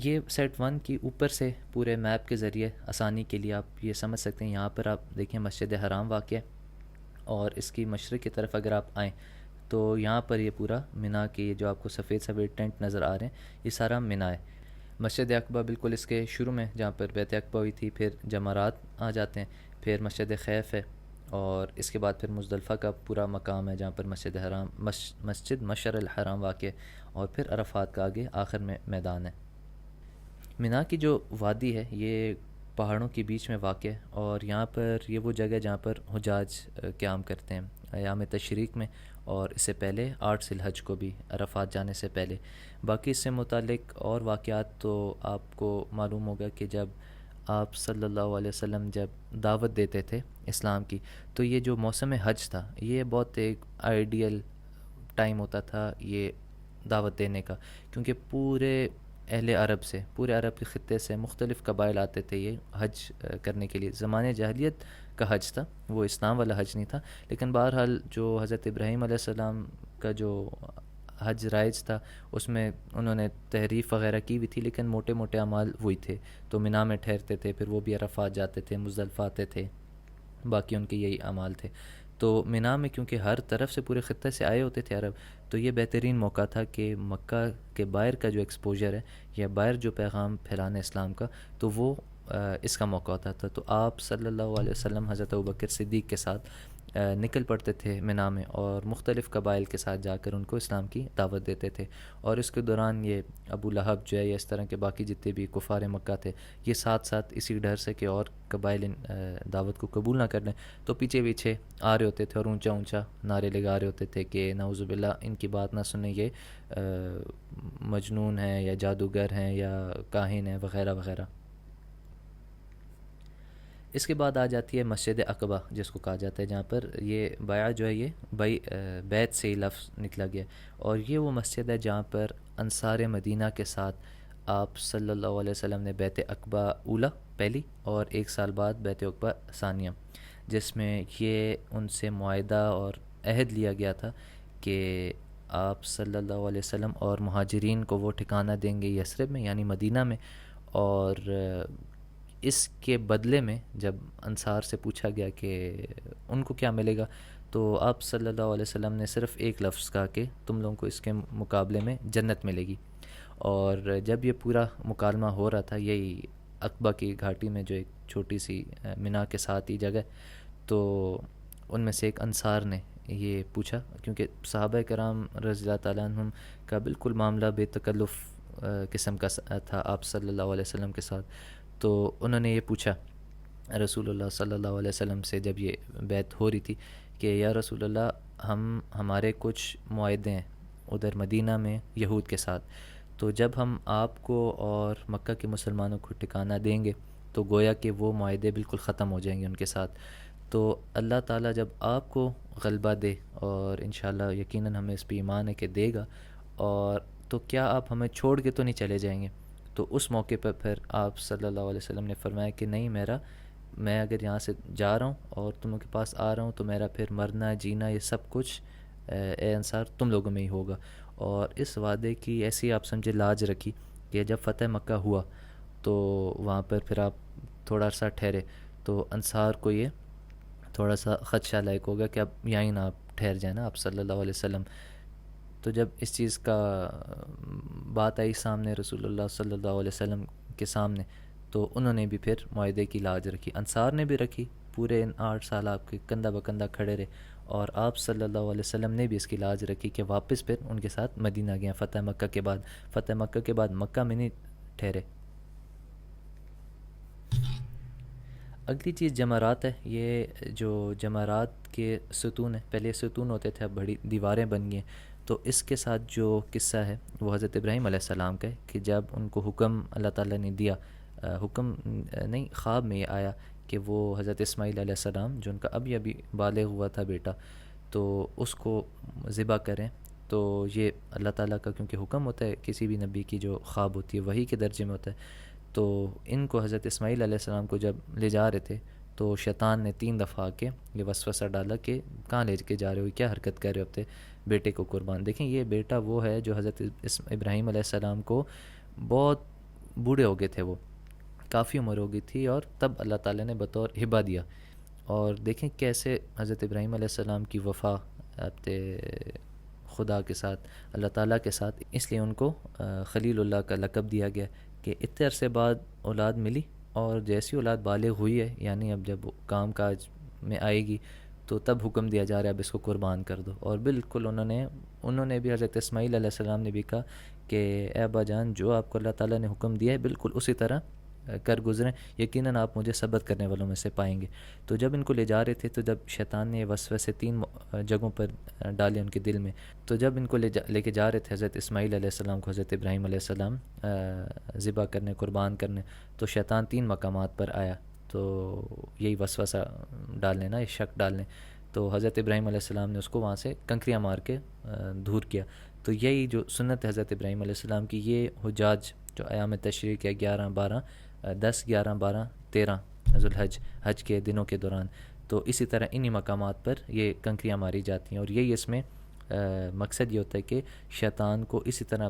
یہ set one کی اوپر سے پورے میپ کے ذریعے آسانی کے لیے آپ یہ سمجھ سکتے ہیں. یہاں پر آپ دیکھیں مسجد حرام واقع ہے، اور اس کی مشرق کی طرف اگر آپ آئیں تو یہاں پر یہ پورا مینا کے یہ جو آپ کو سفید سفید ٹینٹ نظر آ رہے ہیں یہ سارا مینا ہے. مسجد اقبا بالکل اس کے شروع میں جہاں پر بیت اقبا ہوئی تھی، پھر جمرات آ جاتے ہیں، پھر مسجد خیف ہے، اور اس کے بعد پھر مزدلفہ کا پورا مقام ہے جہاں پر مسجد حرام مسجد مشعر الحرام واقع ہے، اور پھر عرفات کا آگے آخر میں میدان ہے. مینا کی جو وادی ہے یہ پہاڑوں کے بیچ میں واقع ہے، اور یہاں پر یہ وہ جگہ ہے جہاں پر حجاج قیام کرتے ہیں ایام تشریق میں، اور اس سے پہلے 8 ذی الحج کو بھی عرفات جانے سے پہلے. باقی اس سے متعلق اور واقعات تو آپ کو معلوم ہوگا کہ جب آپ صلی اللہ علیہ وسلم جب دعوت دیتے تھے اسلام کی، تو یہ جو موسم حج تھا یہ بہت ایک آئیڈیل ٹائم ہوتا تھا یہ دعوت دینے کا، کیونکہ پورے اہل عرب سے، پورے عرب کے خطے سے مختلف قبائل آتے تھے یہ حج کرنے کے لیے. زمانے جاہلیت کا حج تھا، وہ اسلام والا حج نہیں تھا، لیکن بہرحال جو حضرت ابراہیم علیہ السلام کا جو حج رائج تھا اس میں انہوں نے تحریف وغیرہ کی بھی تھی، لیکن موٹے موٹے اعمال وہی تھے. تو مینا میں ٹھہرتے تھے، پھر وہ بھی عرفات جاتے تھے، مزدلفہ آتے تھے، باقی ان کے یہی اعمال تھے. تو مینا میں کیونکہ ہر طرف سے پورے خطے سے آئے ہوتے تھے عرب، تو یہ بہترین موقع تھا کہ مکہ کے باہر کا جو ایکسپوجر ہے یا باہر جو پیغام پھیلانا اسلام کا، تو وہ اس کا موقع ہوتا تھا. تو آپ صلی اللہ علیہ وسلم حضرت ابوبکر صدیق کے ساتھ نکل پڑتے تھے مینا میں، اور مختلف قبائل کے ساتھ جا کر ان کو اسلام کی دعوت دیتے تھے. اور اس کے دوران یہ ابو لہب جو ہے یا اس طرح کے باقی جتنے بھی کفار مکہ تھے، یہ ساتھ ساتھ اسی ڈر سے کہ اور قبائل دعوت کو قبول نہ کر لیں، تو پیچھے پیچھے آ رہے ہوتے تھے اور اونچا اونچا نعرے لگا رہے ہوتے تھے کہ نعوذ باللہ ان کی بات نہ سنیں، یہ مجنون ہیں یا جادوگر ہیں یا کاہن ہیں وغیرہ وغیرہ. اس کے بعد آ جاتی ہے مسجد عقبہ جس کو کہا جاتا ہے، جہاں پر یہ بیعہ جو ہے یہ بیت سے ہی لفظ نکلا گیا، اور یہ وہ مسجد ہے جہاں پر انصار مدینہ کے ساتھ آپ صلی اللہ علیہ وسلم نے بیت عقبہ اولا پہلی، اور 1 سال بعد بیت عقبہ ثانیہ، جس میں یہ ان سے معاہدہ اور عہد لیا گیا تھا کہ آپ صلی اللہ علیہ وسلم اور مہاجرین کو وہ ٹھکانہ دیں گے یثرب میں یعنی مدینہ میں. اور اس کے بدلے میں جب انصار سے پوچھا گیا کہ ان کو کیا ملے گا، تو آپ صلی اللہ علیہ وسلم نے صرف ایک لفظ کہا کہ تم لوگوں کو اس کے مقابلے میں جنت ملے گی. اور جب یہ پورا مکالمہ ہو رہا تھا یہی عقبہ کی گھاٹی میں جو ایک چھوٹی سی مینا کے ساتھ ہی جگہ، تو ان میں سے ایک انصار نے یہ پوچھا، کیونکہ صحابہ کرام رضی اللہ تعالیٰ عنہم کا بالکل معاملہ بے تکلف قسم کا تھا آپ صلی اللہ علیہ وسلم کے ساتھ. تو انہوں نے یہ پوچھا رسول اللہ صلی اللہ علیہ وسلم سے جب یہ بیعت ہو رہی تھی کہ یا رسول اللہ ہمارے کچھ معاہدے ہیں ادھر مدینہ میں یہود کے ساتھ، تو جب ہم آپ کو اور مکہ کے مسلمانوں کو ٹھکانہ دیں گے تو گویا کہ وہ معاہدے بالکل ختم ہو جائیں گے ان کے ساتھ. تو اللہ تعالیٰ جب آپ کو غلبہ دے، اور انشاءاللہ یقیناً ہمیں اس پہ ایمان ہے کہ دے گا، اور تو کیا آپ ہمیں چھوڑ کے تو نہیں چلے جائیں گے؟ تو اس موقع پر پھر آپ صلی اللہ علیہ وسلم نے فرمایا کہ نہیں، میں اگر یہاں سے جا رہا ہوں اور تم لوگوں کے پاس آ رہا ہوں تو میرا پھر مرنا جینا یہ سب کچھ اے انصار تم لوگوں میں ہی ہوگا. اور اس وعدے کی ایسی آپ سمجھے لاج رکھی کہ جب فتح مکہ ہوا تو وہاں پر پھر آپ تھوڑا عرصہ ٹھہرے، تو انصار کو یہ تھوڑا سا خدشہ لائق ہوگا کہ اب یہیں نہ آپ ٹھہر جائیں نا آپ صلی اللہ علیہ وسلم. تو جب اس چیز کا بات آئی سامنے رسول اللہ صلی اللہ علیہ وسلم کے سامنے، تو انہوں نے بھی پھر معاہدے کی لاج رکھی، انصار نے بھی رکھی، پورے ان 8 سال آپ کے کندھا بکندھا کھڑے رہے، اور آپ صلی اللہ علیہ وسلم نے بھی اس کی لاج رکھی کہ واپس پھر ان کے ساتھ مدینہ گئے فتح مکہ کے بعد. فتح مکہ کے بعد مکہ میں نہیں ٹھہرے. اگلی چیز جمرات ہے. یہ جو جمرات کے ستون ہیں، پہلے ستون ہوتے تھے اب بڑی دیواریں بن گئی ہیں. تو اس کے ساتھ جو قصہ ہے وہ حضرت ابراہیم علیہ السلام کا ہے کہ جب ان کو حکم اللہ تعالیٰ نے دیا، حکم نہیں خواب میں یہ آیا کہ وہ حضرت اسماعیل علیہ السلام جو ان کا ابھی ابھی بالغ ہوا تھا بیٹا، تو اس کو ذبح کریں. تو یہ اللہ تعالیٰ کا کیونکہ حکم ہوتا ہے، کسی بھی نبی کی جو خواب ہوتی ہے وحی کے درجے میں ہوتا ہے. تو ان کو حضرت اسماعیل علیہ السلام کو جب لے جا رہے تھے تو شیطان نے 3 دفعہ آ کے یہ وسوسہ ڈالا کہ کہاں لے کے جا رہے ہو، کیا حرکت کر رہے ہوتے بیٹے کو قربان. دیکھیں یہ بیٹا وہ ہے جو حضرت ابراہیم علیہ السلام کو بہت بوڑھے ہو گئے تھے، وہ کافی عمر ہو گئی تھی، اور تب اللہ تعالیٰ نے بطور ہبہ دیا. اور دیکھیں کیسے حضرت ابراہیم علیہ السلام کی وفا اپنے خدا کے ساتھ، اللہ تعالیٰ کے ساتھ، اس لیے ان کو خلیل اللہ کا لقب دیا گیا کہ اتنے عرصے بعد اولاد ملی، اور جیسی اولاد بالغ ہوئی ہے، یعنی اب جب کام کاج میں آئے گی تو تب حکم دیا جا رہا ہے اب اس کو قربان کر دو. اور بالکل انہوں نے بھی، حضرت اسماعیل علیہ السلام نے بھی کہا کہ اے ابا جان، جو آپ کو اللہ تعالیٰ نے حکم دیا ہے بالکل اسی طرح کر گزریں، یقیناً آپ مجھے ثبت کرنے والوں میں سے پائیں گے. تو جب ان کو لے جا رہے تھے تو جب شیطان نے وسوسے 3 جگہوں پر ڈالے ان کے دل میں، تو جب ان کو لے کے جا رہے تھے حضرت اسماعیل علیہ السلام کو حضرت ابراہیم علیہ السلام ذبح کرنے، قربان کرنے، تو شیطان 3 مقامات پر آیا، تو یہی وسوسہ ڈالنے نا، یہ شک ڈالنے. تو حضرت ابراہیم علیہ السلام نے اس کو وہاں سے کنکریاں مار کے دور کیا. تو یہی جو سنت ہے حضرت ابراہیم علیہ السلام کی، یہ حجاج جو ایام تشریق ہے 11، 12، 10، 11، 12، 13 ذوالحج، حج کے دنوں کے دوران، تو اسی طرح انہی مقامات پر یہ کنکریاں ماری جاتی ہیں. اور یہی اس میں مقصد یہ ہوتا ہے کہ شیطان کو اسی طرح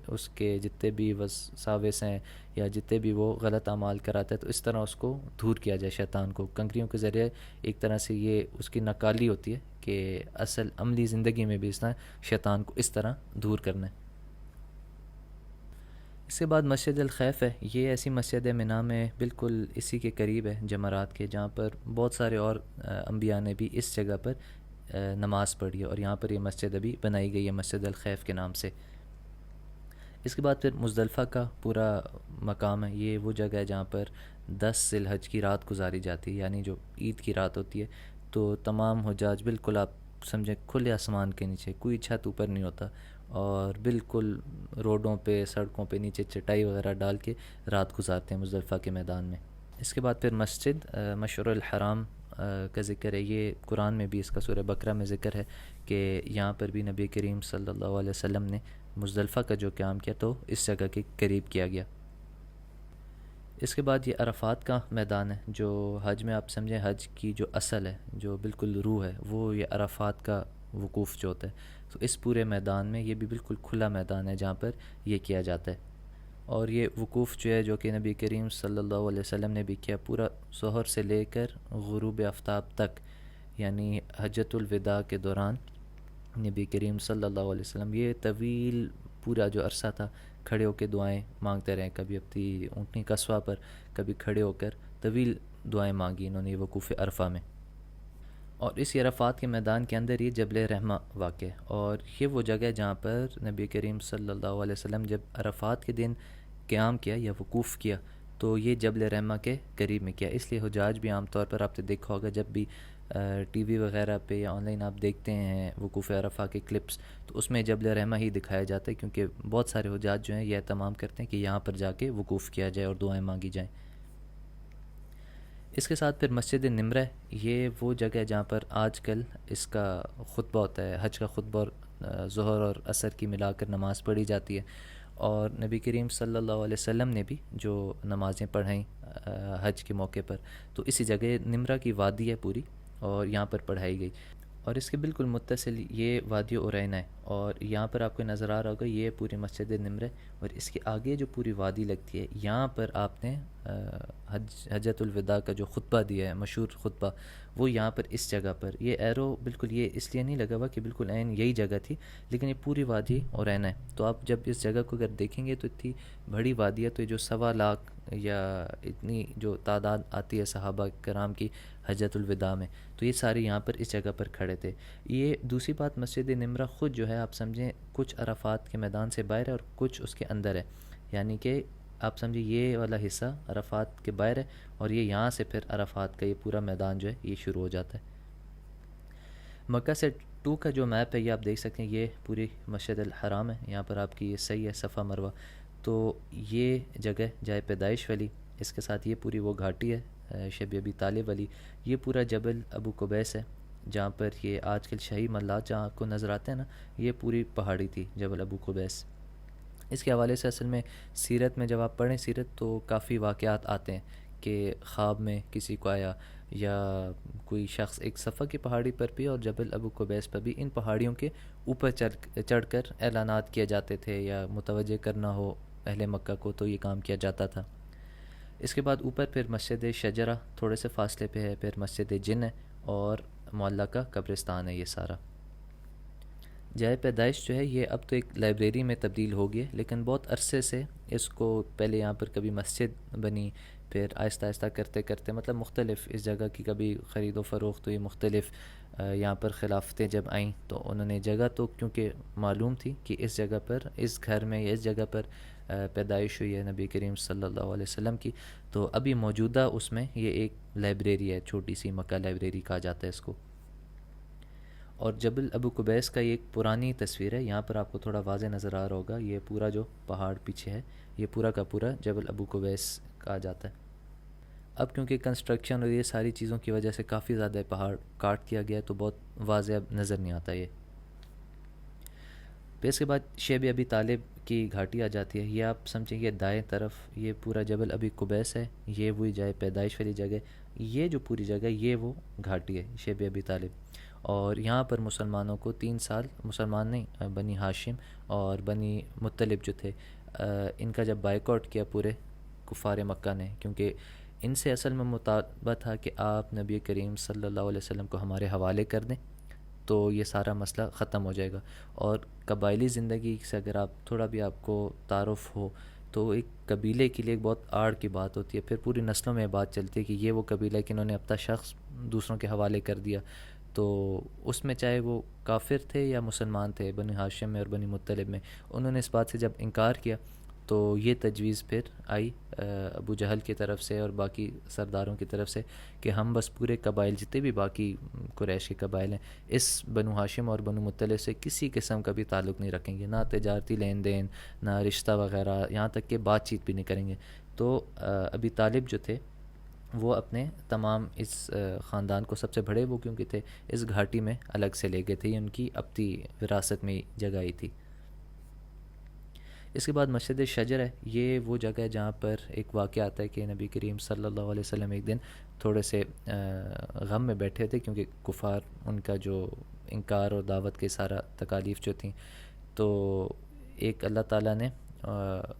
اس کے جتنے بھی وساوس ہیں یا جتنے بھی وہ غلط اعمال کراتا ہے، تو اس طرح اس کو دور کیا جائے شیطان کو کنکریوں کے ذریعے. ایک طرح سے یہ اس کی نقالی ہوتی ہے کہ اصل عملی زندگی میں بھی اس طرح شیطان کو اس طرح دور کرنا ہے. اس کے بعد مسجد الخیف ہے. یہ ایسی مسجد ہے منی میں، بالکل اسی کے قریب ہے جمرات کے، جہاں پر بہت سارے اور انبیاء نے بھی اس جگہ پر نماز پڑھی ہے، اور یہاں پر یہ مسجد ابھی بنائی گئی ہے مسجد الخیف کے نام سے. اس کے بعد پھر مزدلفہ کا پورا مقام ہے. یہ وہ جگہ ہے جہاں پر 10 ذی الحج کی رات گزاری جاتی ہے، یعنی جو عید کی رات ہوتی ہے. تو تمام حجاج بالکل آپ سمجھیں کھلے آسمان کے نیچے، کوئی چھت اوپر نہیں ہوتا، اور بالکل روڈوں پہ، سڑکوں پہ نیچے چٹائی وغیرہ ڈال کے رات گزارتے ہیں مزدلفہ کے میدان میں. اس کے بعد پھر مسجد مشعر الحرام کا ذکر ہے. یہ قرآن میں بھی اس کا سورہ بقرہ میں ذکر ہے کہ یہاں پر بھی نبی کریم صلی اللہ علیہ وسلم نے مزدلفہ کا جو قیام کیا تو اس جگہ کے قریب کیا گیا. اس کے بعد یہ عرفات کا میدان ہے، جو حج میں آپ سمجھیں حج کی جو اصل ہے، جو بالکل روح ہے، وہ یہ عرفات کا وقوف جو ہوتا ہے. تو اس پورے میدان میں یہ بھی بالکل کھلا میدان ہے جہاں پر یہ کیا جاتا ہے. اور یہ وقوف جو ہے، جو کہ نبی کریم صلی اللہ علیہ وسلم نے بھی کیا، پورا ظہر سے لے کر غروب آفتاب تک، یعنی حجۃ الوداع کے دوران نبی کریم صلی اللہ علیہ وسلم یہ طویل پورا جو عرصہ تھا کھڑے ہو کے دعائیں مانگتے رہے. کبھی اپنی اونٹنی قصوہ پر، کبھی کھڑے ہو کر طویل دعائیں مانگی انہوں نے وقوف عرفہ میں. اور اس عرفات کے میدان کے اندر یہ جبل رحمہ واقع ہے، اور یہ وہ جگہ ہے جہاں پر نبی کریم صلی اللہ علیہ وسلم جب عرفات کے دن قیام کیا یا وقوف کیا تو یہ جبل رحمہ کے قریب میں کیا. اس لیے حجاج بھی عام طور پر آپ نے دیکھا ہوگا جب بھی ٹی وی وغیرہ پہ یا آن لائن آپ دیکھتے ہیں وقوف عرفہ کے کلپس، تو اس میں جبل رحمہ ہی دکھایا جاتا ہے، کیونکہ بہت سارے حجاج جو ہیں یہ اہتمام کرتے ہیں کہ یہاں پر جا کے وقوف کیا جائے اور دعائیں مانگی جائیں. اس کے ساتھ پھر مسجد نمرہ، یہ وہ جگہ ہے جہاں پر آج کل اس کا خطبہ ہوتا ہے، حج کا خطبہ، اور ظہر اور عصر کی ملا کر نماز پڑھی جاتی ہے. اور نبی کریم صلی اللہ علیہ وسلم نے بھی جو نمازیں پڑھائیں حج کے موقع پر، تو اسی جگہ نمرہ کی وادی ہے پوری، اور یہاں پر پڑھائی گئی. اور اس کے بالکل متصل یہ وادی ارینا ہے، اور یہاں پر آپ کو نظر آ رہا ہوگا یہ پوری مسجد نمرہ. اور اس کے آگے جو پوری وادی لگتی ہے، یہاں پر آپ نے حجۃ الوداع کا جو خطبہ دیا ہے، مشہور خطبہ، وہ یہاں پر اس جگہ پر. یہ ایرو بالکل یہ اس لیے نہیں لگا ہوا کہ بالکل عین یہی جگہ تھی، لیکن یہ پوری وادی ارینا ہے. تو آپ جب اس جگہ کو اگر دیکھیں گے تو اتنی بڑی وادی ہے، تو یہ جو 1.25 لاکھ یا اتنی جو تعداد آتی ہے صحابہ کرام کی حجۃ الوداع میں، تو یہ سارے یہاں پر اس جگہ پر کھڑے تھے. یہ دوسری بات، مسجد نمرہ خود جو ہے آپ سمجھیں کچھ عرفات کے میدان سے باہر ہے اور کچھ اس کے اندر ہے، یعنی کہ آپ سمجھیں یہ والا حصہ عرفات کے باہر ہے، اور یہ یہاں سے پھر عرفات کا یہ پورا میدان جو ہے یہ شروع ہو جاتا ہے. مکہ سے 2 کا جو میپ ہے یہ آپ دیکھ سکتے ہیں، یہ پوری مسجد الحرام ہے. یہاں پر آپ کی یہ صحیح ہے صفا مروہ. تو یہ جگہ جائے پیدائش والی، اس کے ساتھ یہ پوری وہ گھاٹی ہے شبی ابی طالب والی. یہ پورا جبل ابو قبیس ہے جہاں پر یہ آج کل شاہی محلات جہاں آپ کو نظر آتے ہیں نا، یہ پوری پہاڑی تھی جبل ابو قبیس. اس کے حوالے سے اصل میں سیرت میں جب آپ پڑھیں سیرت تو کافی واقعات آتے ہیں کہ خواب میں کسی کو آیا، یا کوئی شخص ایک صفا کی پہاڑی پر بھی اور جبل ابو قبیس پر بھی، ان پہاڑیوں کے اوپر چڑھ کر اعلانات کیے جاتے تھے، یا متوجہ کرنا ہو اہل مکہ کو تو یہ کام کیا جاتا تھا۔ اس کے بعد اوپر پھر مسجد شجرہ تھوڑے سے فاصلے پہ ہے، پھر مسجد جن ہے اور معلقہ قبرستان ہے۔ یہ سارا جائے پیدائش جو ہے یہ اب تو ایک لائبریری میں تبدیل ہو گئی ہے، لیکن بہت عرصے سے اس کو پہلے یہاں پر کبھی مسجد بنی، پھر آہستہ آہستہ کرتے کرتے مطلب مختلف اس جگہ کی کبھی خرید و فروخت ہوئی، مختلف یہاں پر خلافتیں جب آئیں تو انہوں نے جگہ تو کیونکہ معلوم تھی کہ اس جگہ پر اس گھر میں یا اس جگہ پر پیدائش ہوئی ہے نبی کریم صلی اللہ علیہ وسلم کی، تو ابھی موجودہ اس میں یہ ایک لائبریری ہے، چھوٹی سی مکہ لائبریری کہا جاتا ہے اس کو۔ اور جبل ابو قبیس کا یہ ایک پرانی تصویر ہے، یہاں پر آپ کو تھوڑا واضح نظر آ رہا ہوگا، یہ پورا جو پہاڑ پیچھے ہے یہ پورا کا پورا جبل ابو قبیس کہا جاتا ہے۔ اب کیونکہ کنسٹرکشن اور یہ ساری چیزوں کی وجہ سے کافی زیادہ پہاڑ کاٹ دیا گیا تو بہت واضح اب نظر نہیں آتا یہ۔ پھر اس کے بعد شیب ابی طالب کی گھاٹی آ جاتی ہے، یہ آپ سمجھیں یہ دائیں طرف یہ پورا جبل ابی قبیس ہے، یہ وہی جائے پیدائش والی جگہ، یہ جو پوری جگہ یہ وہ گھاٹی ہے شیب ابی طالب۔ اور یہاں پر مسلمانوں کو 3 سال، مسلمان نہیں بنی ہاشم اور بنی مطلب جو تھے ان کا جب بائیک آؤٹ کیا پورے کفار مکہ نے، کیونکہ ان سے اصل میں مطالبہ تھا کہ آپ نبی کریم صلی اللہ علیہ وسلم کو ہمارے حوالے کر دیں تو یہ سارا مسئلہ ختم ہو جائے گا۔ اور قبائلی زندگی سے اگر آپ تھوڑا بھی آپ کو تعارف ہو تو ایک قبیلے کے لیے ایک بہت آڑ کی بات ہوتی ہے، پھر پوری نسلوں میں بات چلتی ہے کہ یہ وہ قبیلہ ہے کہ انہوں نے اپنا شخص دوسروں کے حوالے کر دیا، تو اس میں چاہے وہ کافر تھے یا مسلمان تھے، بنی ہاشم میں اور بنی مطلب میں، انہوں نے اس بات سے جب انکار کیا تو یہ تجویز پھر آئی ابو جہل کی طرف سے اور باقی سرداروں کی طرف سے کہ ہم بس پورے قبائل جتنے بھی باقی قریش کے قبائل ہیں اس بنو ہاشم اور بنو مطلب سے کسی قسم کا بھی تعلق نہیں رکھیں گے، نہ تجارتی لین دین، نہ رشتہ وغیرہ، یہاں تک کہ بات چیت بھی نہیں کریں گے۔ تو ابی طالب جو تھے وہ اپنے تمام اس خاندان کو، سب سے بڑے وہ کیونکہ تھے، اس گھاٹی میں الگ سے لے گئے تھے، یہ ان کی اپنی وراثت میں جگہ آئی تھی۔ اس کے بعد مسجد شجر ہے، یہ وہ جگہ ہے جہاں پر ایک واقعہ آتا ہے کہ نبی کریم صلی اللہ علیہ وسلم ایک دن تھوڑے سے غم میں بیٹھے تھے، کیونکہ کفار ان کا جو انکار اور دعوت کے سارا تکالیف جو تھیں، تو ایک اللہ تعالیٰ نے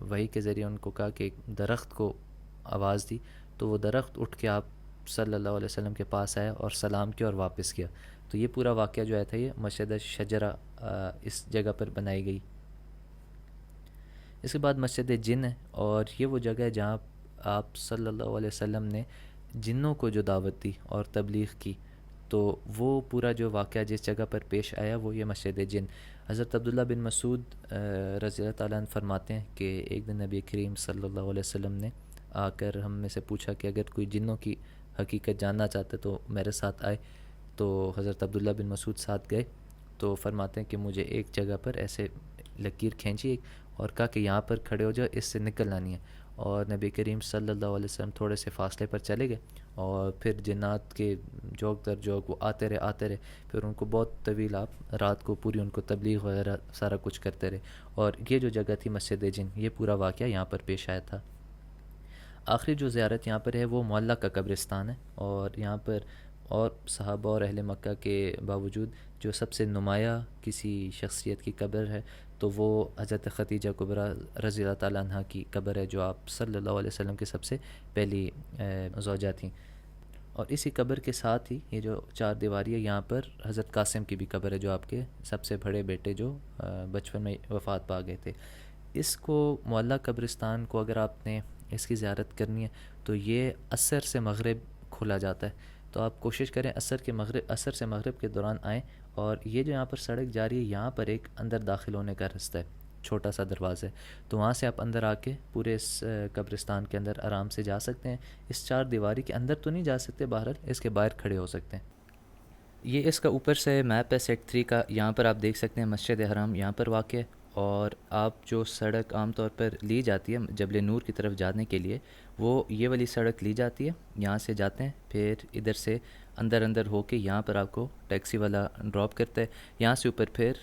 وحی کے ذریعے ان کو کہا کہ ایک درخت کو آواز دی، تو وہ درخت اٹھ کے آپ صلی اللہ علیہ وسلم کے پاس آیا اور سلام کیا اور واپس کیا۔ تو یہ پورا واقعہ جو آیا تھا یہ مسجد شجرہ اس جگہ پر بنائی گئی۔ اس کے بعد مسجد جن ہے، اور یہ وہ جگہ ہے جہاں آپ صلی اللہ علیہ وسلم نے جنوں کو جو دعوت دی اور تبلیغ کی، تو وہ پورا جو واقعہ جس جگہ پر پیش آیا وہ یہ مسجد جن۔ حضرت عبداللہ بن مسعود رضی اللہ تعالیٰ عنہ فرماتے ہیں کہ ایک دن نبی کریم صلی اللہ علیہ وسلم نے آ کر ہم میں سے پوچھا کہ اگر کوئی جنوں کی حقیقت جاننا چاہتے تو میرے ساتھ آئے، تو حضرت عبداللہ بن مسعود ساتھ گئے، تو فرماتے ہیں کہ مجھے ایک جگہ پر ایسے لکیر کھینچی اور کہا کہ یہاں پر کھڑے ہو جاؤ، اس سے نکلنا نہیں ہے، اور نبی کریم صلی اللہ علیہ وسلم تھوڑے سے فاصلے پر چلے گئے، اور پھر جنات کے جوک در جوک وہ آتے رہے، پھر ان کو بہت طویل آپ رات کو پوری ان کو تبلیغ وغیرہ سارا کچھ کرتے رہے، اور یہ جو جگہ تھی مسجد جن، یہ پورا واقعہ یہاں پر پیش آیا تھا۔ آخری جو زیارت یہاں پر ہے وہ معلّہ کا قبرستان ہے، اور یہاں پر اور صحابہ اور اہل مکہ کے باوجود جو سب سے نمایاں کسی شخصیت کی قبر ہے تو وہ حضرت خدیجہ کبریٰ رضی اللہ تعالیٰ عنہ کی قبر ہے، جو آپ صلی اللہ علیہ وسلم کے سب سے پہلی زوجہ تھیں۔ اور اسی قبر کے ساتھ ہی یہ جو 4 دیواری ہے، یہاں پر حضرت قاسم کی بھی قبر ہے، جو آپ کے سب سے بڑے بیٹے جو بچپن میں وفات پا گئے تھے۔ اس کو معلّہ قبرستان کو اگر آپ نے اس کی زیارت کرنی ہے تو یہ عصر سے مغرب کھلا جاتا ہے، تو آپ کوشش کریں عصر سے مغرب کے دوران آئیں، اور یہ جو یہاں پر سڑک جا رہی ہے یہاں پر ایک اندر داخل ہونے کا رستہ ہے، چھوٹا سا دروازہ ہے، تو وہاں سے آپ اندر آ کے پورے اس قبرستان کے اندر آرام سے جا سکتے ہیں۔ اس 4 دیواری کے اندر تو نہیں جا سکتے، بہرحال اس کے باہر کھڑے ہو سکتے ہیں۔ یہ اس کا اوپر سے میپ ہے سیٹ 3 کا، یہاں پر آپ دیکھ سکتے ہیں مسجد حرام یہاں پر واقع ہے، اور آپ جو سڑک عام طور پر لی جاتی ہے جبل نور کی طرف جانے کے لیے، وہ یہ والی سڑک لی جاتی ہے، یہاں سے جاتے ہیں، پھر ادھر سے اندر ہو کے یہاں پر آپ کو ٹیکسی والا ڈراپ کرتا ہے، یہاں سے اوپر پھر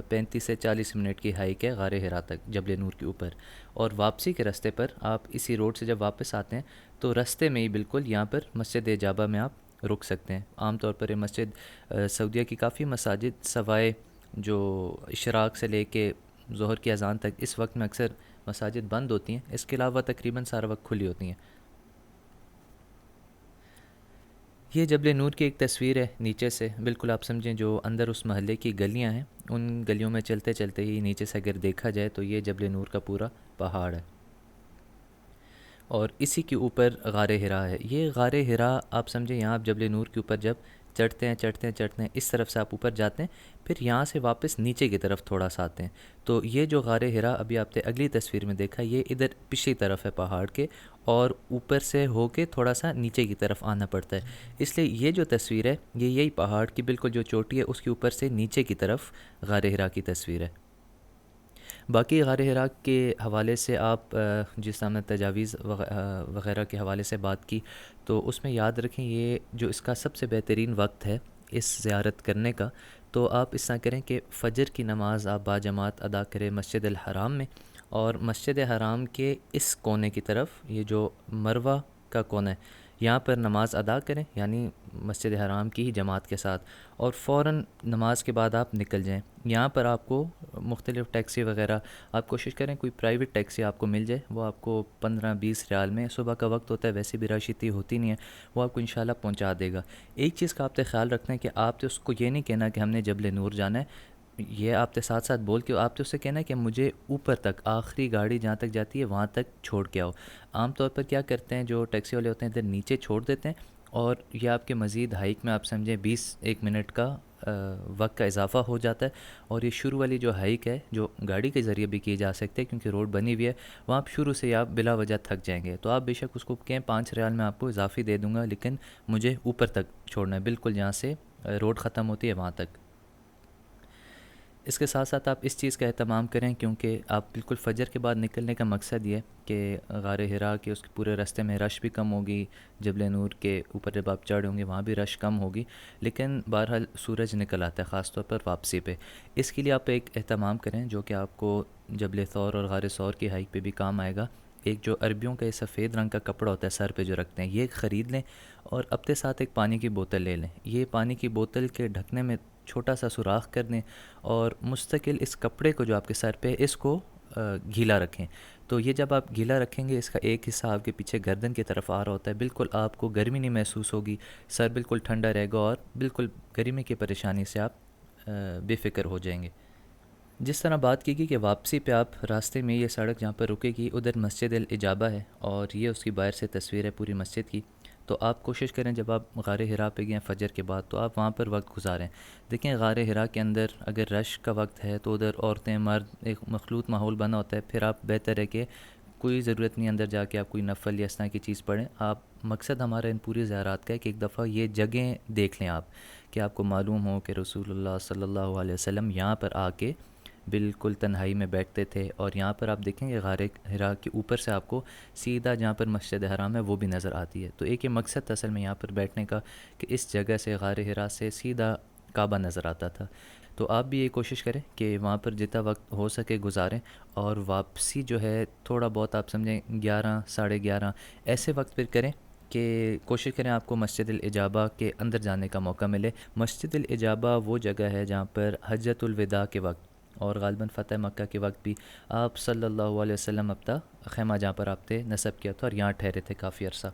35 سے 40 منٹ کی ہائیک ہے غار حرا تک جبل نور کے اوپر، اور واپسی کے راستے پر آپ اسی روڈ سے جب واپس آتے ہیں تو راستے میں ہی بالکل یہاں پر مسجد اجابہ میں آپ رک سکتے ہیں۔ عام طور پر یہ مسجد سعودیہ کی کافی مساجد سوائے جو اشراق سے لے کے ظہر کی اذان تک اس وقت میں اکثر مساجد بند ہوتی ہیں، اس کے علاوہ تقریباً سارا وقت کھلی ہوتی ہیں۔ یہ جبل نور کی ایک تصویر ہے نیچے سے، بالکل آپ سمجھیں جو اندر اس محلے کی گلیاں ہیں، ان گلیوں میں چلتے چلتے ہی نیچے سے اگر دیکھا جائے تو یہ جبل نور کا پورا پہاڑ ہے، اور اسی کے اوپر غار حرا ہے۔ یہ غار حرا آپ سمجھیں، یہاں آپ جبل نور کے اوپر جب چڑھتے ہیں اس طرف سے آپ اوپر جاتے ہیں، پھر یہاں سے واپس نیچے کی طرف تھوڑا سا آتے ہیں، تو یہ جو غار حرا ابھی آپ نے اگلی تصویر میں دیکھا، یہ ادھر پچھلی طرف ہے پہاڑ کے، اور اوپر سے ہو کے تھوڑا سا نیچے کی طرف آنا پڑتا ہے، اس لیے یہ جو تصویر ہے یہ یہی پہاڑ کی بالکل جو چوٹی ہے اس کے اوپر سے نیچے کی طرف غار حرا کی تصویر ہے۔ باقی غار حرا کے حوالے سے آپ جس طرح نے تجاویز وغیرہ کے حوالے سے بات کی، تو اس میں یاد رکھیں یہ جو اس کا سب سے بہترین وقت ہے اس زیارت کرنے کا، تو آپ اس طرح کریں کہ فجر کی نماز آپ باجماعت ادا کریں مسجد الحرام میں، اور مسجد حرام کے اس کونے کی طرف یہ جو مروہ کا کونا ہے یہاں پر نماز ادا کریں، یعنی مسجد حرام کی ہی جماعت کے ساتھ، اور فوراً نماز کے بعد آپ نکل جائیں۔ یہاں پر آپ کو مختلف ٹیکسی وغیرہ آپ کوشش کریں کوئی پرائیویٹ ٹیکسی آپ کو مل جائے، وہ آپ کو 15-20 ریال میں، صبح کا وقت ہوتا ہے ویسے بھی رش اتنی ہوتی نہیں ہے، وہ آپ کو انشاءاللہ پہنچا دے گا۔ ایک چیز کا آپ نے خیال رکھنا ہے کہ آپ تو اس کو یہ نہیں کہنا کہ ہم نے جبل نور جانا ہے، یہ آپ نے ساتھ ساتھ بول کے آپ تو اس سے کہنا ہے کہ مجھے اوپر تک آخری گاڑی جہاں تک جاتی ہے وہاں تک چھوڑ کے آؤ۔ عام طور پر کیا کرتے ہیں جو ٹیکسی والے ہوتے ہیں ادھر نیچے چھوڑ دیتے ہیں، اور یہ آپ کے مزید ہائیک میں آپ سمجھیں 20-1 منٹ کا وقت کا اضافہ ہو جاتا ہے، اور یہ شروع والی جو ہائیک ہے جو گاڑی کے ذریعے بھی کی جا سکتے ہیں کیونکہ روڈ بنی ہوئی ہے، وہاں آپ شروع سے آپ بلا وجہ تھک جائیں گے، تو آپ بے شک اس کو کہیں 5 ریال میں آپ کو اضافی دے دوں گا، لیکن مجھے اوپر تک چھوڑنا ہے، بالکل جہاں سے روڈ ختم ہوتی ہے وہاں تک۔ اس کے ساتھ ساتھ آپ اس چیز کا اہتمام کریں، کیونکہ آپ بالکل فجر کے بعد نکلنے کا مقصد یہ ہے کہ غار حرا کے اس کے پورے راستے میں رش بھی کم ہوگی، جبل نور کے اوپر جب آپ چڑھ ہوں گے وہاں بھی رش کم ہوگی، لیکن بہرحال سورج نکل آتا ہے خاص طور پر واپسی پہ، اس کے لیے آپ ایک اہتمام کریں جو کہ آپ کو جبل ثور اور غار ثور کی ہائیک پہ بھی کام آئے گا۔ ایک جو عربیوں کا یہ سفید رنگ کا کپڑا ہوتا ہے سر پہ جو رکھتے ہیں، یہ خرید لیں، اور اپنے ساتھ ایک پانی کی بوتل لے لیں۔ یہ پانی کی بوتل کے ڈھکنے میں چھوٹا سا سوراخ کر دیں، اور مستقل اس کپڑے کو جو آپ کے سر پہ اس کو گیلا رکھیں، تو یہ جب آپ گیلا رکھیں گے اس کا ایک حصہ آپ کے پیچھے گردن کی طرف آ رہا ہوتا ہے، بالکل آپ کو گرمی نہیں محسوس ہوگی، سر بالکل ٹھنڈا رہے گا، اور بالکل گرمی کی پریشانی سے آپ بے فکر ہو جائیں گے۔ جس طرح بات کی گئی کہ واپسی پہ آپ راستے میں یہ سڑک جہاں پر رکے گی ادھر مسجد الاجابہ ہے، اور یہ اس کی باہر سے تصویر ہے پوری مسجد کی، تو آپ کوشش کریں جب آپ غار حرا پہ گئے ہیں فجر کے بعد تو آپ وہاں پر وقت گزاریں۔ دیکھیں غار حرا کے اندر اگر رش کا وقت ہے تو ادھر عورتیں مرد ایک مخلوط ماحول بنا ہوتا ہے، پھر آپ بہتر ہے کہ کوئی ضرورت نہیں اندر جا کے آپ کوئی نفل یا اس طرح کی چیز پڑھیں۔ آپ مقصد ہمارا ان پوری زیارات کا ہے کہ ایک دفعہ یہ جگہیں دیکھ لیں آپ، کہ آپ کو معلوم ہو کہ رسول اللہ صلی اللہ علیہ وسلم یہاں پر آ کے بالکل تنہائی میں بیٹھتے تھے، اور یہاں پر آپ دیکھیں کہ غار حرا کے اوپر سے آپ کو سیدھا جہاں پر مسجد حرام ہے وہ بھی نظر آتی ہے، تو ایک یہ مقصد تھا اصل میں یہاں پر بیٹھنے کا کہ اس جگہ سے غار حرا سے سیدھا کعبہ نظر آتا تھا، تو آپ بھی یہ کوشش کریں کہ وہاں پر جتنا وقت ہو سکے گزاریں، اور واپسی جو ہے تھوڑا بہت آپ سمجھیں 11-11:30 ایسے وقت پھر کریں کہ کوشش کریں آپ کو مسجد الاجابہ کے اندر جانے کا موقع ملے۔ مسجد الاجابہ وہ جگہ ہے جہاں پر حجۃ الوداع کے وقت اور غالباً فتح مکہ کے وقت بھی آپ صلی اللہ علیہ وسلم اپنا خیمہ جہاں پر آپ نے نصب کیا تھا اور یہاں ٹھہرے تھے کافی عرصہ۔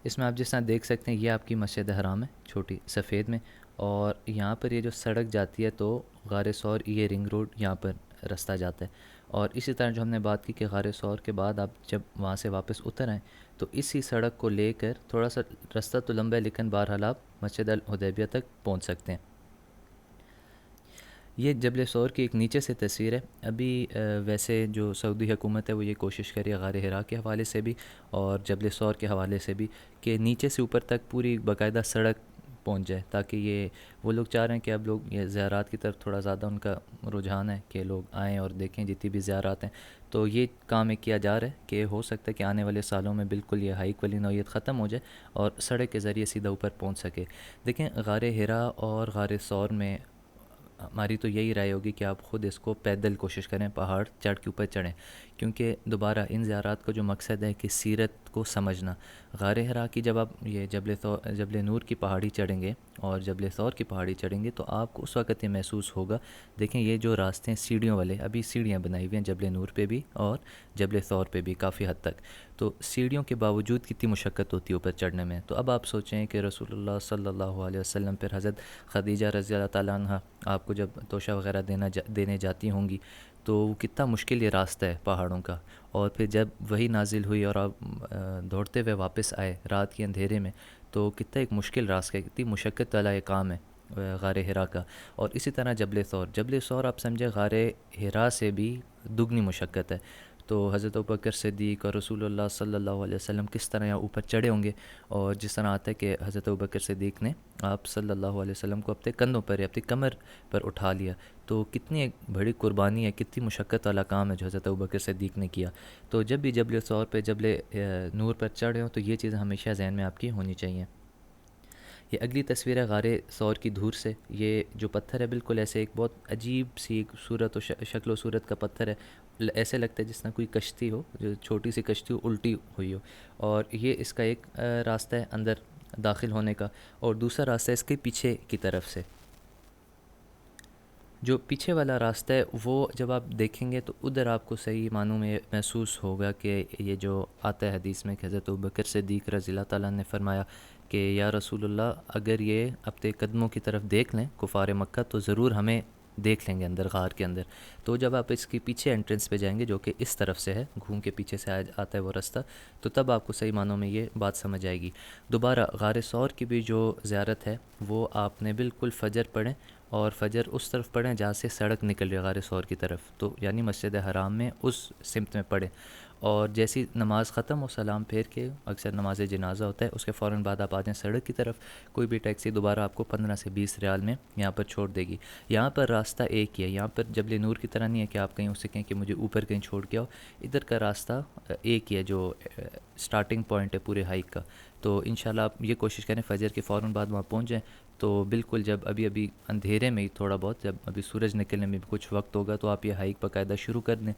اس میں آپ جس طرح دیکھ سکتے ہیں یہ آپ کی مسجد حرام ہے چھوٹی سفید میں، اور یہاں پر یہ جو سڑک جاتی ہے تو غار ثور یہ رنگ روڈ یہاں پر رستہ جاتا ہے، اور اسی طرح جو ہم نے بات کی کہ غار ثور کے بعد آپ جب وہاں سے واپس اتر آئیں تو اسی سڑک کو لے کر تھوڑا سا رستہ تو لمبا ہے لیکن بہرحال آپ مسجد الحدیبیہ تک پہنچ سکتے ہیں۔ یہ جبل ثور کی ایک نیچے سے تصویر ہے۔ ابھی ویسے جو سعودی حکومت ہے وہ یہ کوشش کر رہی ہے غار حرا کے حوالے سے بھی اور جبل ثور کے حوالے سے بھی کہ نیچے سے اوپر تک پوری باقاعدہ سڑک پہنچ جائے، تاکہ یہ وہ لوگ چاہ رہے ہیں کہ اب لوگ یہ زیارات کی طرف تھوڑا زیادہ ان کا رجحان ہے کہ لوگ آئیں اور دیکھیں جتنی بھی زیارات ہیں، تو یہ کام ایک کیا جا رہا ہے کہ ہو سکتا ہے کہ آنے والے سالوں میں بالکل یہ ہائیک والی نوعیت ختم ہو جائے اور سڑک کے ذریعے سیدھا اوپر پہنچ سکے۔ دیکھیں غار حرا اور غار ثور میں ہماری تو یہی رائے ہوگی کہ آپ خود اس کو پیدل کوشش کریں، پہاڑ چڑھ کے اوپر چڑھیں، کیونکہ دوبارہ ان زیارات کا جو مقصد ہے کہ سیرت کو سمجھنا. غار حرا کی جب آپ یہ جبل نور کی پہاڑی چڑھیں گے اور جبل ثور کی پہاڑی چڑھیں گے تو آپ کو اس وقت یہ محسوس ہوگا. دیکھیں یہ جو راستے ہیں سیڑھیوں والے، ابھی سیڑھیاں بنائی ہوئی ہیں جبل نور پہ بھی اور جبل ثور پہ بھی کافی حد تک. تو سیڑھیوں کے باوجود کتنی مشقت ہوتی ہے اوپر چڑھنے میں. تو اب آپ سوچیں کہ رسول اللہ صلی اللہ علیہ وسلم پھر حضرت خدیجہ رضی اللہ تعالیٰ عنہ آپ کو جب توشہ وغیرہ دینے جاتی ہوں گی تو وہ کتنا مشکل یہ راستہ ہے پہاڑوں کا. اور پھر جب وہی نازل ہوئی اور آپ دوڑتے ہوئے واپس آئے رات کے اندھیرے میں تو کتنا ایک مشکل راستہ ہے، کتنی مشقت والا یہ کام ہے غار حرا کا. اور اسی طرح جبل ثور آپ سمجھے غار حرا سے بھی دگنی مشقت ہے. تو حضرت ابوبکر صدیق اور رسول اللہ صلی اللہ علیہ وسلم کس طرح یہاں اوپر چڑھے ہوں گے. اور جس طرح آتا ہے کہ حضرت ابوبکر صدیق نے آپ صلی اللہ علیہ وسلم کو اپنے کندھوں پر یا اپنی کمر پر اٹھا لیا. تو کتنی ایک بڑی قربانی ہے، کتنی مشقت والا کام ہے جو حضرت ابوبکر صدیق نے کیا. تو جب بھی جبل ثور پہ جبل نور پر چڑھے ہوں تو یہ چیزیں ہمیشہ ذہن میں آپ کی ہونی چاہیے. یہ اگلی تصویر ہے غار ثور کی دھور سے. یہ جو پتھر ہے بالکل ایسے ایک بہت عجیب سی ایک صورت و شکل و صورت کا پتھر ہے. ایسے لگتا ہے جس طرح کوئی کشتی ہو، جو چھوٹی سی کشتی ہو الٹی ہوئی ہو. اور یہ اس کا ایک راستہ ہے اندر داخل ہونے کا، اور دوسرا راستہ ہے اس کے پیچھے کی طرف سے. جو پیچھے والا راستہ ہے وہ جب آپ دیکھیں گے تو ادھر آپ کو صحیح معنوں میں محسوس ہوگا کہ یہ جو آتا ہے حدیث میں کہ حضرت ابوبکر صدیق رضی اللہ تعالیٰ نے فرمایا کہ یا رسول اللہ اگر یہ اپنے قدموں کی طرف دیکھ لیں کفار مکہ تو ضرور ہمیں دیکھ لیں گے اندر غار کے اندر. تو جب آپ اس کے پیچھے انٹرنس پہ جائیں گے جو کہ اس طرف سے ہے، گھوم کے پیچھے سے آتا ہے وہ راستہ، تو تب آپ کو صحیح معنوں میں یہ بات سمجھ آئے گی. دوبارہ غار ثور کی بھی جو زیارت ہے وہ آپ نے بالکل فجر پڑھیں، اور فجر اس طرف پڑھیں جہاں سے سڑک نکل رہی ہے غار ثور کی طرف، تو یعنی مسجد حرام میں اس سمت میں پڑھیں. اور جیسی نماز ختم ہو سلام پھیر کے، اکثر نماز جنازہ ہوتا ہے اس کے فوراً بعد آپ آ جائیں سڑک کی طرف. کوئی بھی ٹیکسی دوبارہ آپ کو 15 سے 20 ریال میں یہاں پر چھوڑ دے گی. یہاں پر راستہ ایک ہی ہے، یہاں پر جبل نور کی طرح نہیں ہے کہ آپ کہیں اسے کہیں کہ مجھے اوپر کہیں چھوڑ کے آؤ. ادھر کا راستہ ایک ہی ہے جو سٹارٹنگ پوائنٹ ہے پورے ہائیک کا. تو انشاءاللہ آپ یہ کوشش کریں فجر کے فوراً بعد وہاں پہنچ جائیں. تو بالکل جب ابھی اندھیرے میں ہی تھوڑا بہت، جب ابھی سورج نکلنے میں بھی کچھ وقت ہوگا تو آپ یہ ہائیک باقاعدہ شروع کر دیں.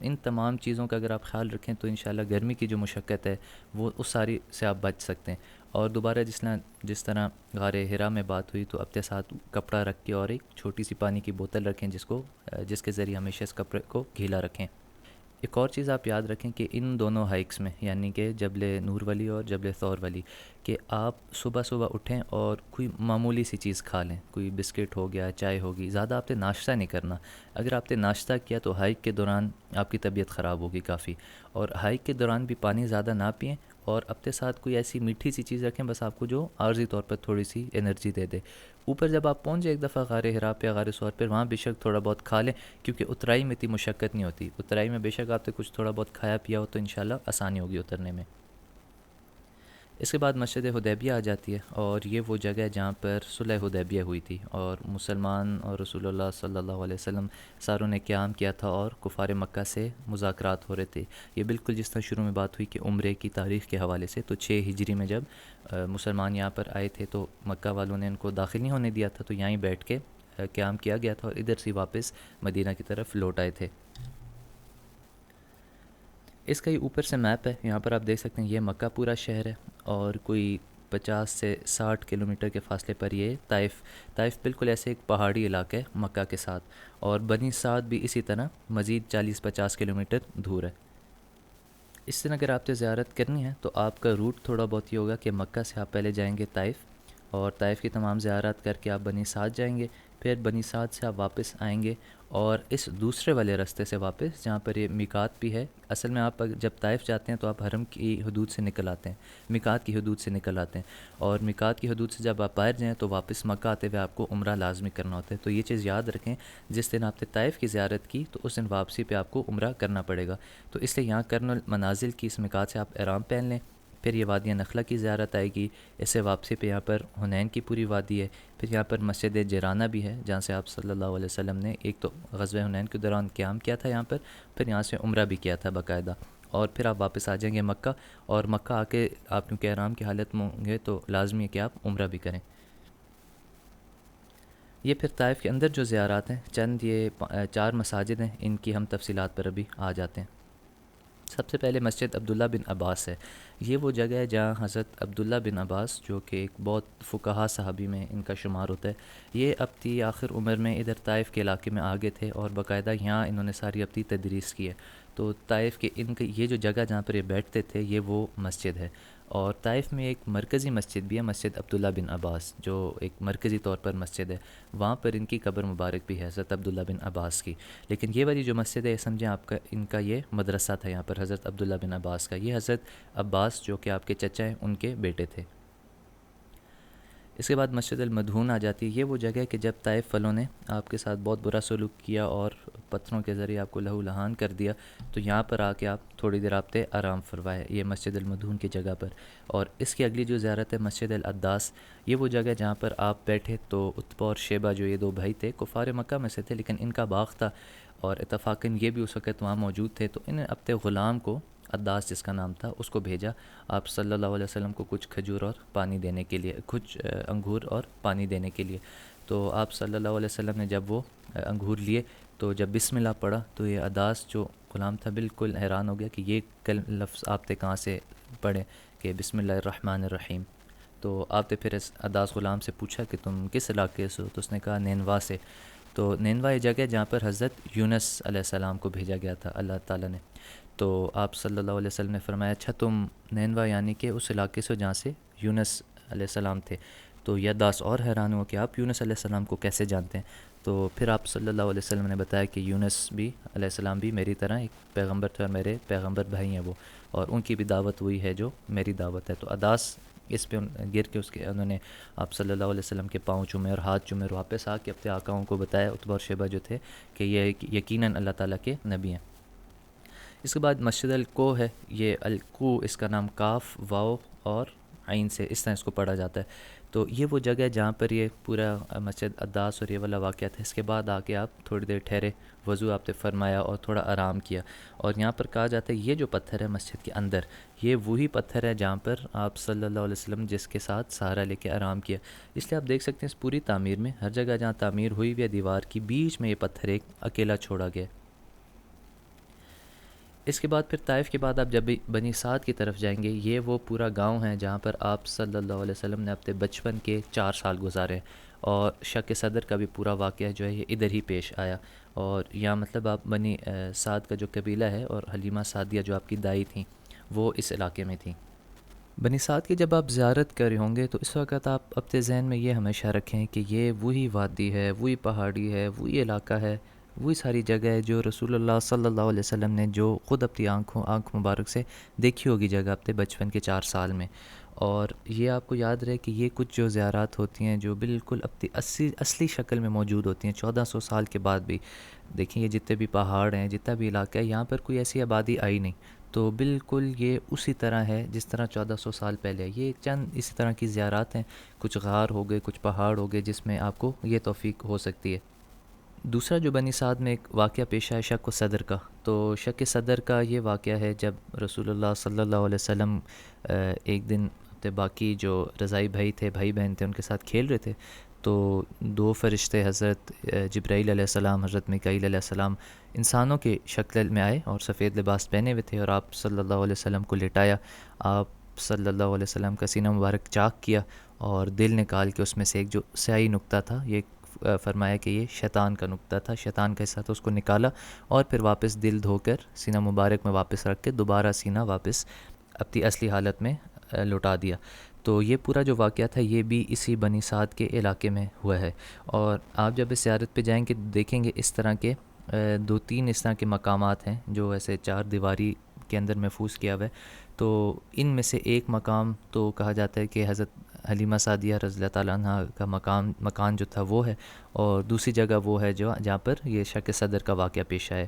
ان تمام چیزوں کا اگر آپ خیال رکھیں تو انشاءاللہ گرمی کی جو مشقت ہے وہ اس ساری سے آپ بچ سکتے ہیں. اور دوبارہ جس طرح غار حرا میں بات ہوئی تو اپنے ساتھ کپڑا رکھ کے اور ایک چھوٹی سی پانی کی بوتل رکھیں جس کے ذریعے ہمیشہ اس کپڑے کو گھیلا رکھیں. ایک اور چیز آپ یاد رکھیں کہ ان دونوں ہائیکس میں یعنی کہ جبل نور والی اور جبل ثور والی، کہ آپ صبح اٹھیں اور کوئی معمولی سی چیز کھا لیں. کوئی بسکٹ ہو گیا، چائے ہوگی، زیادہ آپ نے ناشتہ نہیں کرنا. اگر آپ نے ناشتہ کیا تو ہائیک کے دوران آپ کی طبیعت خراب ہوگی کافی. اور ہائیک کے دوران بھی پانی زیادہ نہ پئیں، اور اپنے ساتھ کوئی ایسی میٹھی سی چیز رکھیں بس آپ کو جو عارضی طور پر تھوڑی سی انرجی دے دے. اوپر جب آپ پہنچ جائیں ایک دفعہ غار حرا پہ غار ثور پہ، وہاں بے شک تھوڑا بہت کھا لیں کیونکہ اترائی میں اتنی مشقت نہیں ہوتی. اترائی میں بے شک آپ نے کچھ تھوڑا بہت کھایا پیا ہو تو انشاءاللہ آسانی ہوگی اترنے میں. اس کے بعد مسجد حدیبیہ آ جاتی ہے، اور یہ وہ جگہ ہے جہاں پر صلح حدیبیہ ہوئی تھی اور مسلمان اور رسول اللہ صلی اللہ علیہ وسلم ساروں نے قیام کیا تھا اور کفار مکہ سے مذاکرات ہو رہے تھے. یہ بالکل جس طرح شروع میں بات ہوئی کہ عمرے کی تاریخ کے حوالے سے، تو 6 ہجری میں جب مسلمان یہاں پر آئے تھے تو مکہ والوں نے ان کو داخل نہیں ہونے دیا تھا، تو یہاں ہی بیٹھ کے قیام کیا گیا تھا اور ادھر سے واپس مدینہ کی طرف لوٹ آئے تھے. اس کا یہ اوپر سے میپ ہے، یہاں پر آپ دیکھ سکتے ہیں یہ مکہ پورا شہر ہے، اور کوئی 50 سے 60 کلومیٹر کے فاصلے پر یہ طائف بالکل ایسے ایک پہاڑی علاقہ ہے مکہ کے ساتھ. اور بنی سعد بھی اسی طرح مزید 40-50 کلومیٹر دور ہے. اس طرح اگر آپ نے زیارت کرنی ہے تو آپ کا روٹ تھوڑا بہت یہ ہوگا کہ مکہ سے آپ پہلے جائیں گے طائف، اور طائف کی تمام زیارت کر کے آپ بنی سعد جائیں گے. پھر بنی سعد سے آپ واپس آئیں گے اور اس دوسرے والے راستے سے واپس جہاں پر یہ میقات بھی ہے. اصل میں آپ جب طائف جاتے ہیں تو آپ حرم کی حدود سے نکل آتے ہیں، میقات کی حدود سے نکل آتے ہیں، اور میقات کی حدود سے جب آپ باہر جائیں تو واپس مکہ آتے ہوئے آپ کو عمرہ لازمی کرنا ہوتا ہے. تو یہ چیز یاد رکھیں، جس دن آپ نے طائف کی زیارت کی تو اس دن واپسی پہ آپ کو عمرہ کرنا پڑے گا. تو اس لیے یہاں کرن المنازل کی اس میقات سے آپ احرام پہن لیں. پھر یہ وادی نخلہ کی زیارت آئے گی، اس سے واپسی پہ یہاں پر حنین کی پوری وادی ہے. پھر یہاں پر مسجد جیرانہ بھی ہے جہاں سے آپ صلی اللہ علیہ وسلم نے ایک تو غزوہ حنین کے دوران قیام کیا تھا یہاں پر، پھر یہاں سے عمرہ بھی کیا تھا باقاعدہ. اور پھر آپ واپس آ جائیں گے مکہ، اور مکہ آ کے آپ کیونکہ احرام کی حالت میں ہوں گے تو لازمی ہے کہ آپ عمرہ بھی کریں. یہ پھر طائف کے اندر جو زیارات ہیں، چند یہ 4 مساجد ہیں، ان کی ہم تفصیلات پر ابھی آ جاتے ہیں۔ سب سے پہلے مسجد عبداللہ بن عباس ہے۔ یہ وہ جگہ ہے جہاں حضرت عبداللہ بن عباس، جو کہ ایک بہت فقہا صحابی میں ان کا شمار ہوتا ہے، یہ اپنی آخر عمر میں ادھر طائف کے علاقے میں آگے تھے اور باقاعدہ یہاں انہوں نے ساری اپنی تدریس کی ہے۔ تو طائف کے ان کی یہ جو جگہ جہاں پر یہ بیٹھتے تھے، یہ وہ مسجد ہے۔ اور طائف میں ایک مرکزی مسجد بھی ہے، مسجد عبداللہ بن عباس، جو ایک مرکزی طور پر مسجد ہے۔ وہاں پر ان کی قبر مبارک بھی ہے، حضرت عبداللہ بن عباس کی۔ لیکن یہ والی جو مسجد ہے، سمجھیں آپ کا ان کا یہ مدرسہ تھا یہاں پر حضرت عبداللہ بن عباس کا۔ یہ حضرت عباس جو کہ آپ کے چچا ہیں، ان کے بیٹے تھے۔ اس کے بعد مسجد المدھون آ جاتی ہے۔ یہ وہ جگہ ہے کہ جب طائف والوں نے آپ کے ساتھ بہت برا سلوک کیا اور پتھروں کے ذریعے آپ کو لہو لہان کر دیا، تو یہاں پر آ کے آپ تھوڑی دیر آپ نے آرام فرمائے، یہ مسجد المدھون کی جگہ پر۔ اور اس کی اگلی جو زیارت ہے مسجد العداس، یہ وہ جگہ جہاں پر آپ بیٹھے تو عتبہ اور شیبہ جو یہ 2 بھائی تھے، کفار مکہ میں سے تھے، لیکن ان کا باغ تھا اور اتفاقاً یہ بھی اس وقت وہاں موجود تھے، تو انہیں اپنے غلام کو، عداس جس کا نام تھا، اس کو بھیجا آپ صلی اللہ علیہ وسلم کو کچھ کھجور اور پانی دینے کے لیے، کچھ انگور اور پانی دینے کے لیے۔ تو آپ صلی اللہ علیہ وسلم نے جب وہ انگور لیے، تو جب بسم اللہ پڑھا تو یہ عداس جو غلام تھا بالکل حیران ہو گیا کہ یہ لفظ آپ نے کہاں سے پڑھے، کہ بسم اللہ الرحمن الرحیم۔ تو آپ نے پھر اس عداس غلام سے پوچھا کہ تم کس علاقے سے ہو؟ تو اس نے کہا نینوا سے۔ تو نینوا یہ جگہ جہاں پر حضرت یونس علیہ السلام کو بھیجا گیا تھا اللہ تعالیٰ نے۔ تو آپ صلی اللہ علیہ وسلم نے فرمایا، اچھا تم نینوا یعنی کہ اس علاقے سے جہاں سے یونس علیہ السلام تھے؟ تو یہ عداس اور حیران ہوا کہ آپ یونس علیہ السلام کو کیسے جانتے ہیں؟ تو پھر آپ صلی اللہ علیہ وسلم نے بتایا کہ یونس بھی علیہ السلام بھی میری طرح ایک پیغمبر تھے اور میرے پیغمبر بھائی ہیں وہ، اور ان کی بھی دعوت وہی ہے جو میری دعوت ہے۔ تو عداس اس پہ گر کے اس کے انہوں نے آپ صلی اللہ علیہ وسلم کے پاؤں چومے اور ہاتھ چومے، اور واپس آ کے اپنے آقاؤں کو بتایا، عتبہ اور شیبہ جو تھے، کہ یہ یقیناً اللہ تعالیٰ کے نبی ہیں۔ اس کے بعد مسجد الکو ہے۔ یہ الکو، اس کا نام کاف، واو اور عین سے اس طرح اس کو پڑھا جاتا ہے۔ تو یہ وہ جگہ ہے جہاں پر یہ پورا مسجد عداس اور یہ والا واقعہ تھا۔ اس کے بعد آ کے آپ تھوڑی دیر ٹھہرے، وضو آپ نے فرمایا اور تھوڑا آرام کیا۔ اور یہاں پر کہا جاتا ہے یہ جو پتھر ہے مسجد کے اندر، یہ وہی پتھر ہے جہاں پر آپ صلی اللہ علیہ وسلم جس کے ساتھ سہارا لے کے آرام کیا۔ اس لیے آپ دیکھ سکتے ہیں اس پوری تعمیر میں ہر جگہ جہاں تعمیر ہوئی ہوئی ہے دیوار کی، بیچ میں یہ پتھر ایک اکیلا چھوڑا گیا۔ اس کے بعد پھر طائف کے بعد آپ جب بھی بنی سعد کی طرف جائیں گے، یہ وہ پورا گاؤں ہے جہاں پر آپ صلی اللہ علیہ وسلم نے اپنے بچپن کے 4 سال گزارے، اور شق صدر کا بھی پورا واقعہ جو ہے یہ ادھر ہی پیش آیا۔ اور یہاں مطلب آپ بنی سعد کا جو قبیلہ ہے، اور حلیمہ سعدیہ جو آپ کی دائی تھیں، وہ اس علاقے میں تھیں۔ بنی سعد کی جب آپ زیارت کر رہے ہوں گے تو اس وقت آپ اپنے ذہن میں یہ ہمیشہ رکھیں کہ یہ وہی وادی ہے، وہی پہاڑی ہے، وہی علاقہ ہے، وہی ساری جگہ ہے جو رسول اللہ صلی اللہ علیہ وسلم نے جو خود اپنی آنکھ مبارک سے دیکھی ہوگی جگہ اپنے بچپن کے 4 سال میں۔ اور یہ آپ کو یاد رہے کہ یہ کچھ جو زیارات ہوتی ہیں جو بالکل اپنی اصلی شکل میں موجود ہوتی ہیں 1400 سال کے بعد بھی، دیکھیں یہ جتنے بھی پہاڑ ہیں، جتنا بھی علاقہ ہے، یہاں پر کوئی ایسی آبادی آئی نہیں، تو بالکل یہ اسی طرح ہے جس طرح 1400 سال پہلے ہے۔ یہ چند اسی طرح کی زیارات ہیں، کچھ غار ہو گئے، کچھ پہاڑ ہو گئے، جس میں آپ کو یہ توفیق ہو سکتی ہے۔ دوسرا جو بنی سعد میں ایک واقعہ پیش آیا شق و صدر کا، تو شق صدر کا یہ واقعہ ہے جب رسول اللہ صلی اللہ علیہ وسلم ایک دن اپنے باقی جو رضائی بھائی تھے، بھائی بہن تھے، ان کے ساتھ کھیل رہے تھے، تو 2 فرشتے حضرت جبرائیل علیہ السلام، حضرت میکائیل علیہ السلام انسانوں کے شکل میں آئے اور سفید لباس پہنے ہوئے تھے، اور آپ صلی اللہ علیہ وسلم کو لٹایا۔ آپ صلی اللہ علیہ وسلم کا سینہ مبارک چاک کیا اور دل نکال کے اس میں سے ایک جو سیاہی نقطہ تھا، یہ فرمایا کہ یہ شیطان کا نقطہ تھا، شیطان کا حصہ تھا، اس کو نکالا اور پھر واپس دل دھو کر سینہ مبارک میں واپس رکھ کے دوبارہ سینہ واپس اپنی اصلی حالت میں لوٹا دیا۔ تو یہ پورا جو واقعہ تھا یہ بھی اسی بنی سعد کے علاقے میں ہوا ہے۔ اور آپ جب اس زیارت پہ جائیں گے دیکھیں گے اس طرح کے 2-3 اس طرح کے مقامات ہیں جو ایسے 4 دیواری کے اندر محفوظ کیا ہوا ہے۔ تو ان میں سے ایک مقام تو کہا جاتا ہے کہ حضرت حلیمہ سعدیہ رضی اللہ تعالیٰ عنہ کا مکان جو تھا وہ ہے، اور دوسری جگہ وہ ہے جہاں پر یہ شق صدر کا واقعہ پیش آئے۔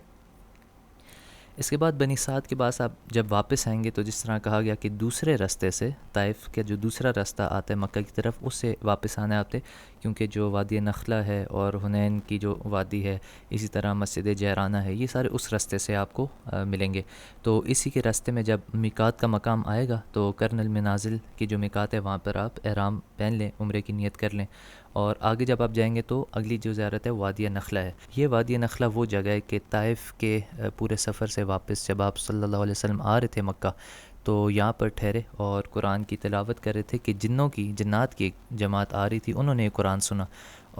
اس کے بعد بنی سعد کے بعد آپ جب واپس آئیں گے تو جس طرح کہا گیا کہ دوسرے راستے سے، طائف کا جو دوسرا راستہ آتا ہے مکہ کی طرف، اس سے واپس آنا آتے، کیونکہ جو وادی نخلہ ہے اور حنین کی جو وادی ہے، اسی طرح مسجد جعرانہ ہے، یہ سارے اس راستے سے آپ کو ملیں گے۔ تو اسی کے راستے میں جب میقات کا مقام آئے گا تو کرن المنازل کی جو میقات ہے وہاں پر آپ احرام پہن لیں، عمرے کی نیت کر لیں، اور آگے جب آپ جائیں گے تو اگلی جو زیارت ہے وادی نخلہ ہے. یہ وادی نخلہ وہ جگہ ہے کہ طائف کے پورے سفر سے واپس جب آپ صلی اللہ علیہ وسلم آ رہے تھے مکہ تو یہاں پر ٹھہرے اور قرآن کی تلاوت کر رہے تھے کہ جنات کی ایک جماعت آ رہی تھی. انہوں نے یہ قرآن سنا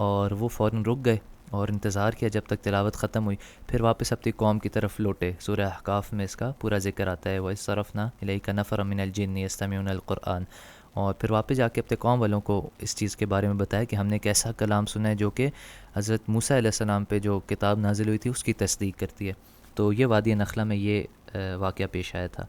اور وہ فوراً رک گئے اور انتظار کیا جب تک تلاوت ختم ہوئی. پھر واپس اپنی قوم کی طرف لوٹے. سورہ احقاف میں اس کا پورا ذکر آتا ہے. وَإِذْ إِلَيْكَ نَفَرًا مِنَ الْجِنِّ يَسْتَمِعُونَ الْقُرْآنَ. اور پھر واپس جا کے اپنے قوم والوں کو اس چیز کے بارے میں بتایا کہ ہم نے ایک ایسا کلام سنا ہے جو کہ حضرت موسیٰ علیہ السلام پہ جو کتاب نازل ہوئی تھی اس کی تصدیق کرتی ہے. تو یہ وادی نخلہ میں یہ واقعہ پیش آیا تھا.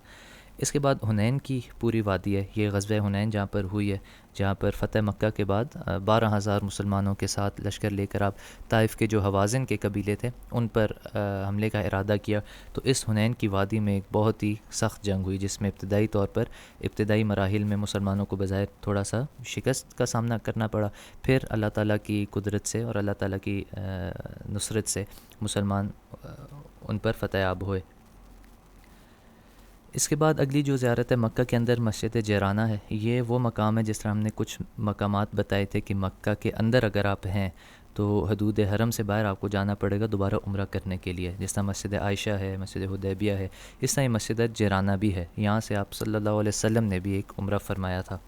اس کے بعد حنین کی پوری وادی ہے. یہ غزوہ حنین جہاں پر ہوئی ہے، جہاں پر فتح مکہ کے بعد 12,000 مسلمانوں کے ساتھ لشکر لے کر آپ طائف کے جو حوازن کے قبیلے تھے ان پر حملے کا ارادہ کیا. تو اس حنین کی وادی میں ایک بہت ہی سخت جنگ ہوئی جس میں ابتدائی طور پر ابتدائی مراحل میں مسلمانوں کو بظاہر تھوڑا سا شکست کا سامنا کرنا پڑا. پھر اللہ تعالیٰ کی قدرت سے اور اللہ تعالیٰ کی نصرت سے مسلمان ان پر فتح یاب ہوئے. اس کے بعد اگلی جو زیارت ہے مکہ کے اندر مسجد جیرانہ ہے. یہ وہ مقام ہے جس طرح ہم نے کچھ مقامات بتائے تھے کہ مکہ کے اندر اگر آپ ہیں تو حدود حرم سے باہر آپ کو جانا پڑے گا دوبارہ عمرہ کرنے کے لیے. جس طرح مسجد عائشہ ہے، مسجد حدیبیہ ہے، اس طرح یہ مسجد جیرانہ بھی ہے. یہاں سے آپ صلی اللہ علیہ وسلم نے بھی ایک عمرہ فرمایا تھا.